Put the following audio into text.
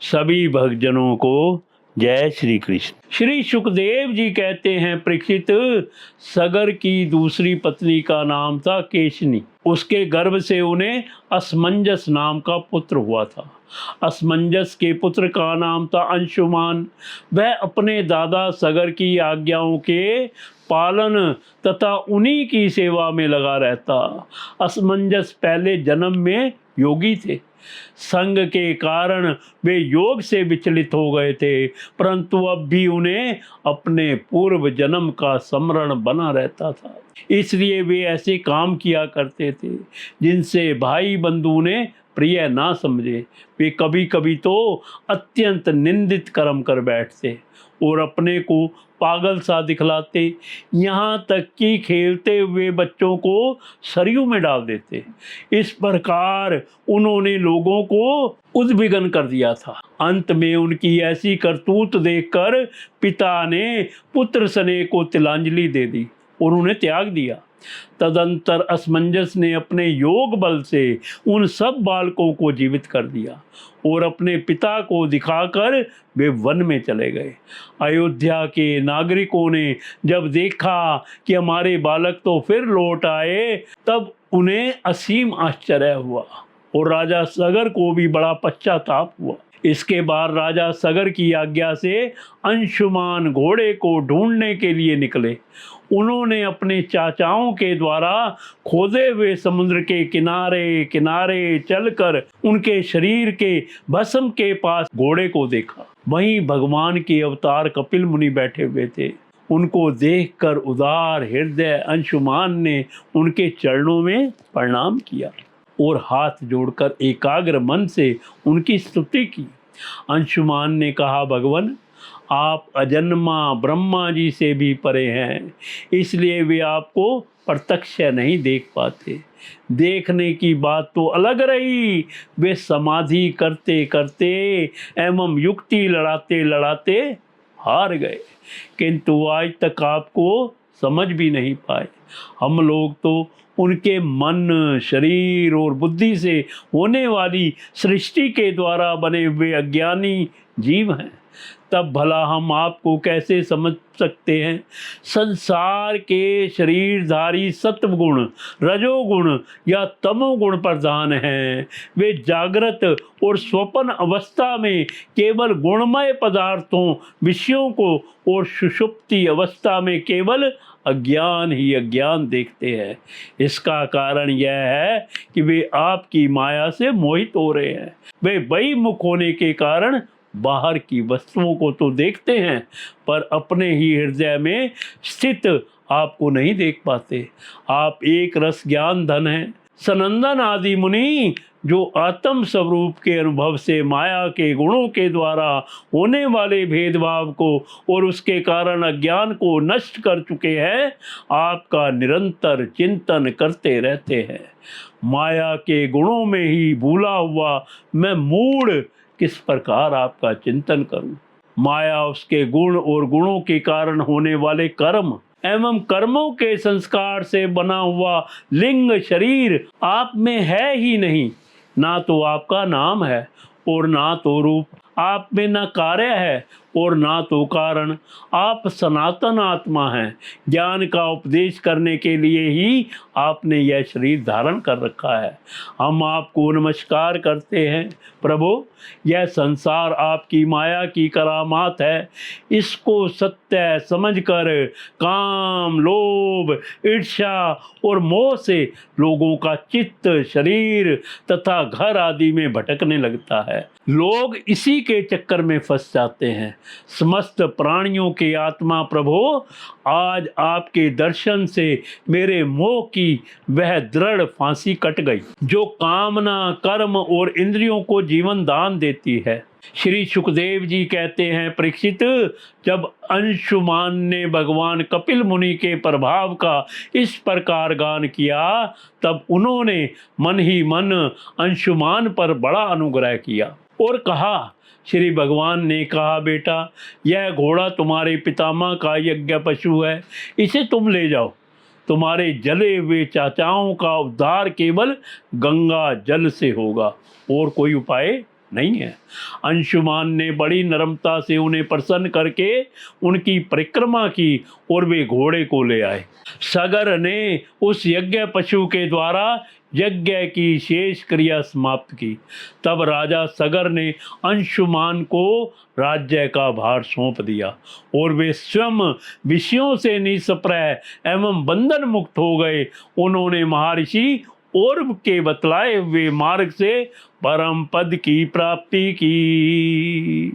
सभी भक्तजनों को जय श्री कृष्ण। श्री सुखदेव जी कहते हैं, परीक्षित, सगर की दूसरी पत्नी का नाम था केशनी। उसके गर्भ से उन्हें असमंजस नाम का पुत्र हुआ था। असमंजस के पुत्र का नाम था अंशुमान। वह अपने दादा सगर की आज्ञाओं के पालन तथा उन्हीं की सेवा में लगा रहता। असमंजस पहले जन्म में योगी थे। संग के कारण वे योग से विचलित हो गए थे, परंतु अब भी उन्हें अपने पूर्व जन्म का स्मरण बना रहता था। इसलिए वे ऐसे काम किया करते थे जिनसे भाई बंधु ने प्रिय ना समझे। वे कभी कभी तो अत्यंत निंदित कर्म कर बैठते और अपने को पागल सा दिखलाते, यहाँ तक कि खेलते हुए बच्चों को सरयू में डाल देते। इस प्रकार उन्होंने लोगों को उद्विग्न कर दिया था। अंत में उनकी ऐसी करतूत देखकर पिता ने पुत्र स्नेह को तिलांजलि दे दी और उन्हें त्याग दिया। तदंतर असमंजस ने अपने योग बल से उन सब बालकों को जीवित कर दिया और अपने पिता को दिखाकर वे वन में चले गए। अयोध्या के नागरिकों ने जब देखा कि हमारे बालक तो फिर लौट आए, तब उन्हें असीम आश्चर्य हुआ और राजा सगर को भी बड़ा पश्चाताप हुआ। इसके बाद राजा सगर की आज्ञा से अंशुमान घोड़े को ढूंढने के लिए निकले। उन्होंने अपने चाचाओं के द्वारा खोदे हुए समुद्र के किनारे किनारे चलकर उनके शरीर के भस्म के पास घोड़े को देखा। वहीं भगवान के अवतार कपिल मुनि बैठे हुए थे। उनको देखकर उदार हृदय अंशुमान ने उनके चरणों में प्रणाम किया और हाथ जोड़कर एकाग्र मन से उनकी स्तुति की। अंशुमान ने कहा, भगवान, आप अजन्मा ब्रह्मा जी से भी परे हैं, इसलिए वे आपको प्रत्यक्ष नहीं देख पाते। देखने की बात तो अलग रही, वे समाधि करते करते एवं युक्ति लड़ाते लड़ाते हार गए, किंतु आज तक आपको समझ भी नहीं पाए। हम लोग तो उनके मन, शरीर और बुद्धि से होने वाली सृष्टि के द्वारा बने हुए अज्ञानी जीव हैं, तब भला हम आपको कैसे समझ सकते हैं। संसार के शरीरधारी सत्वगुण, रजोगुण या तमोगुण प्रधान हैं। वे जागृत और स्वप्न अवस्था में केवल गुणमय पदार्थों, विषयों को और सुषुप्ति अवस्था में केवल अज्ञान ही अज्ञान देखते हैं। इसका कारण यह है कि वे आपकी माया से मोहित हो रहे हैं। वे बहिर्मुख होने के कारण बाहर की वस्तुओं को तो देखते हैं, पर अपने ही हृदय में स्थित आपको नहीं देख पाते। आप एक रस ज्ञान धन हैं। सनंदन आदि मुनि जो आत्म स्वरूप के अनुभव से माया के गुणों के द्वारा होने वाले भेदभाव को और उसके कारण अज्ञान को नष्ट कर चुके हैं, आपका निरंतर चिंतन करते रहते हैं। माया के गुणों में ही भूला हुआ मैं मूढ़ किस प्रकार आपका चिंतन करूं। माया उसके गुण और गुणों के कारण होने वाले कर्म एवं कर्मों के संस्कार से बना हुआ लिंग शरीर आप में है ही नहीं। ना तो आपका नाम है और ना तो रूप, आप में न कार्य है और ना तो कारण। आप सनातन आत्मा हैं। ज्ञान का उपदेश करने के लिए ही आपने यह शरीर धारण कर रखा है। हम आपको नमस्कार करते हैं। प्रभु, यह संसार आपकी माया की करामात है। इसको सत्य समझकर काम, लोभ, ईर्ष्या और मोह से लोगों का चित्त, शरीर तथा घर आदि में भटकने लगता है। लोग इसी के चक्कर में फंस जाते हैं। समस्त प्राणियों के आत्मा प्रभु, आज आपके दर्शन से मेरे मोह की वह दृढ़ फांसी कट गई जो कामना, कर्म और इंद्रियों को जीवन दान देती है। श्री सुखदेव जी कहते हैं, परीक्षित, जब अंशुमान ने भगवान कपिल मुनि के प्रभाव का इस प्रकार गान किया, तब उन्होंने मन ही मन अंशुमान पर बड़ा अनुग्रह किया और कहा। श्री भगवान ने कहा, बेटा, यह घोड़ा तुम्हारे पितामह का यज्ञ पशु है, इसे तुम ले जाओ। तुम्हारे जले हुए चाचाओं का उद्धार केवल गंगा जल से होगा और कोई उपाय नहीं है। अंशुमान ने बड़ी नम्रता से उन्हें प्रसन्न करके उनकी परिक्रमा की और वे घोड़े को ले आए। सगर ने उस यज्ञ पशु के द्वारा यज्ञ की शेष क्रिया समाप्त की। तब राजा सगर ने अंशुमान को राज्य का भार सौंप दिया और वे स्वयं विषयों से निष्प्रह एवं बंधन मुक्त हो गए। उन्होंने महर्षि और के बतलाए हुए मार्ग से परम पद की प्राप्ति की।